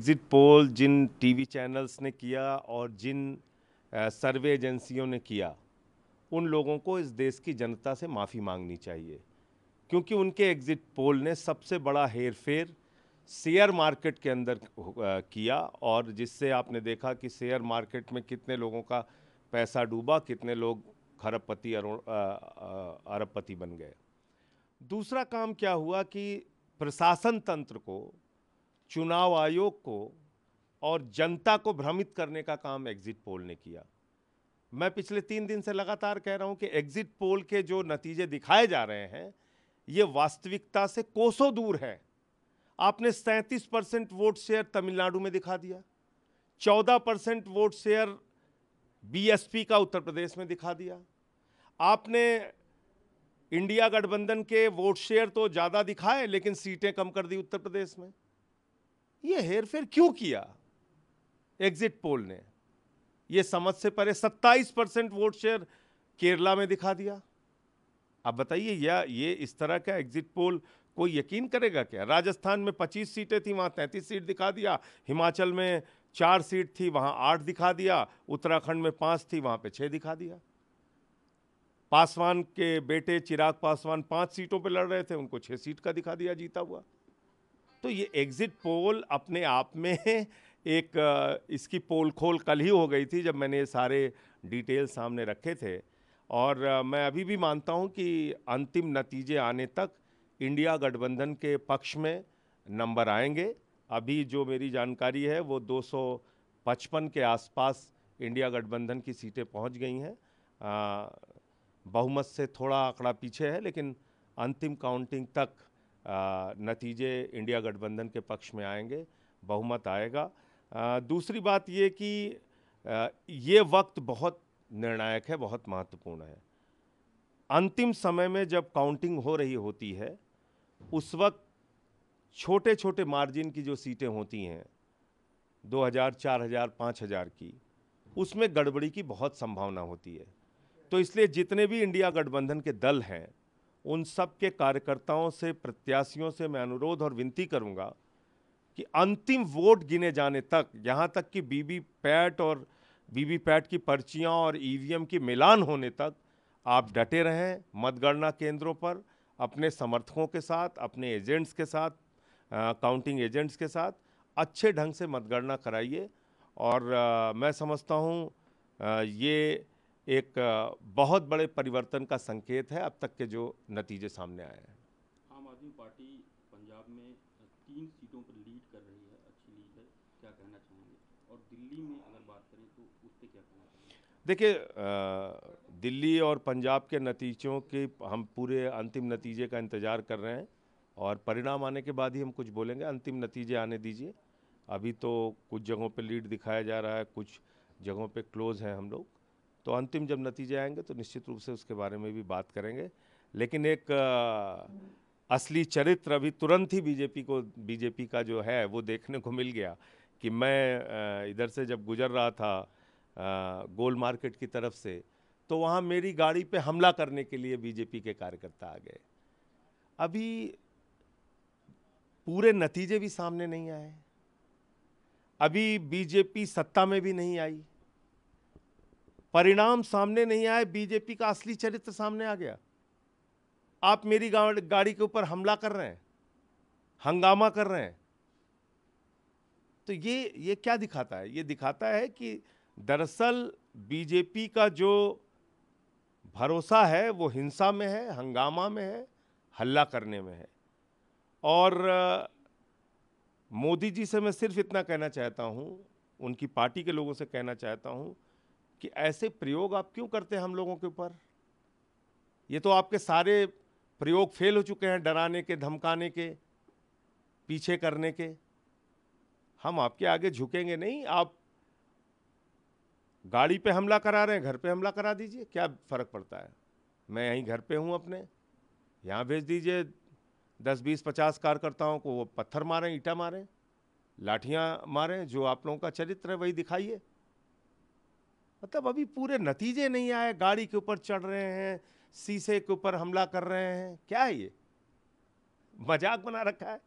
Exit poll जिन TV channels ने किया और जिन सर्वे एजेंसियों ने किया, उन लोगों को इस देश की जनता से माफ़ी मांगनी चाहिए, क्योंकि उनके एग्जिट पोल ने सबसे बड़ा हेरफेर शेयर मार्केट के अंदर किया, और जिससे आपने देखा कि शेयर मार्केट में कितने लोगों का पैसा डूबा, कितने लोग खरबपति अरबपति बन गए। दूसरा काम क्या हुआ कि प्रशासन तंत्र को, चुनाव आयोग को और जनता को भ्रमित करने का काम एग्जिट पोल ने किया। मैं पिछले 3 दिन से लगातार कह रहा हूं कि एग्जिट पोल के जो नतीजे दिखाए जा रहे हैं ये वास्तविकता से कोसों दूर है। आपने 37% वोट शेयर तमिलनाडु में दिखा दिया, 14% वोट शेयर बीएसपी का उत्तर प्रदेश में दिखा दिया। आपने इंडिया गठबंधन के वोट शेयर तो ज्यादा दिखाए लेकिन सीटें कम कर दी उत्तर प्रदेश में। यह हेरफेर क्यों किया एग्जिट पोल ने? यह समझ से परे 27% वोट शेयर केरला में दिखा दिया। अब बताइए, ये इस तरह का एग्जिट पोल कोई यकीन करेगा क्या? राजस्थान में 25 सीटें थी, वहां 33 सीट दिखा दिया। हिमाचल में 4 सीट थी, वहां 8 दिखा दिया। उत्तराखंड में 5 थी, वहां पे 6 दिखा दिया। पासवान के बेटे चिराग पासवान 5 सीटों पे लड़ रहे थे, उनको 6 सीट का दिखा दिया जीता हुआ। तो ये एग्जिट पोल अपने आप में एक इसकी पोल खोल कल ही हो गई थी जब मैंने ये सारे डिटेल सामने रखे थे। और मैं अभी भी मानता हूं कि अंतिम नतीजे आने तक इंडिया गठबंधन के पक्ष में नंबर आएंगे। अभी जो मेरी जानकारी है वो 255 के आसपास इंडिया गठबंधन की सीटें पहुंच गई हैं। बहुमत से थोड़ा आंकड़ा पीछे है, लेकिन अंतिम काउंटिंग तक नतीजे इंडिया गठबंधन के पक्ष में आएंगे, बहुमत आएगा। दूसरी बात ये कि ये वक्त बहुत निर्णायक है, बहुत महत्वपूर्ण है। अंतिम समय में जब काउंटिंग हो रही होती है उस वक्त छोटे छोटे मार्जिन की जो सीटें होती हैं 2000, 4000, 5000 की, उसमें गड़बड़ी की बहुत संभावना होती है। तो इसलिए जितने भी इंडिया गठबंधन के दल हैं उन सब के कार्यकर्ताओं से, प्रत्याशियों से मैं अनुरोध और विनती करूंगा कि अंतिम वोट गिने जाने तक, यहाँ तक कि वीवीपैट की पर्चियां और ईवीएम की मिलान होने तक आप डटे रहें मतगणना केंद्रों पर, अपने समर्थकों के साथ, अपने एजेंट्स के साथ, काउंटिंग एजेंट्स के साथ अच्छे ढंग से मतगणना कराइए। और मैं समझता हूँ ये एक बहुत बड़े परिवर्तन का संकेत है अब तक के जो नतीजे सामने आए हैं। आम आदमी पार्टी पंजाब में 3 सीटों पर लीड कर रही है, अच्छी लीड है, क्या कहना चाहेंगे? और दिल्ली में अगर बात करें तो उस पर क्या कहना चाहेंगे? देखिए, दिल्ली और पंजाब के नतीजों के हम पूरे अंतिम नतीजे का इंतज़ार कर रहे हैं और परिणाम आने के बाद ही हम कुछ बोलेंगे। अंतिम नतीजे आने दीजिए। अभी तो कुछ जगहों पे लीड दिखाया जा रहा है, कुछ जगहों पे क्लोज हैं हम लोग। तो अंतिम जब नतीजे आएंगे तो निश्चित रूप से उसके बारे में भी बात करेंगे। लेकिन एक असली चरित्र अभी तुरंत ही बीजेपी का जो है वो देखने को मिल गया कि मैं इधर से जब गुजर रहा था गोल मार्केट की तरफ से, तो वहाँ मेरी गाड़ी पे हमला करने के लिए बीजेपी के कार्यकर्ता आ गए। अभी पूरे नतीजे भी सामने नहीं आए, अभी बीजेपी सत्ता में भी नहीं आई, परिणाम सामने नहीं आए, बीजेपी का असली चरित्र सामने आ गया। आप मेरी गाड़ी के ऊपर हमला कर रहे हैं, हंगामा कर रहे हैं। तो ये क्या दिखाता है? ये दिखाता है कि दरअसल बीजेपी का जो भरोसा है वो हिंसा में है, हंगामा में है, हल्ला करने में है। और मोदी जी से मैं सिर्फ इतना कहना चाहता हूं, उनकी पार्टी के लोगों से कहना चाहता हूं कि ऐसे प्रयोग आप क्यों करते हैं हम लोगों के ऊपर? ये तो आपके सारे प्रयोग फेल हो चुके हैं, डराने के, धमकाने के, पीछे करने के। हम आपके आगे झुकेंगे नहीं। आप गाड़ी पे हमला करा रहे हैं, घर पे हमला करा दीजिए, क्या फर्क पड़ता है? मैं यहीं घर पे हूं अपने, यहां भेज दीजिए 10, 20, 50 कार्यकर्ताओं को, वो पत्थर मारें, ईंटा मारें, लाठियां मारें। जो आप लोगों का चरित्र है वही दिखाइए। मतलब अभी पूरे नतीजे नहीं आए, गाड़ी के ऊपर चढ़ रहे हैं, शीशे के ऊपर हमला कर रहे हैं। क्या है ये? मजाक बना रखा है।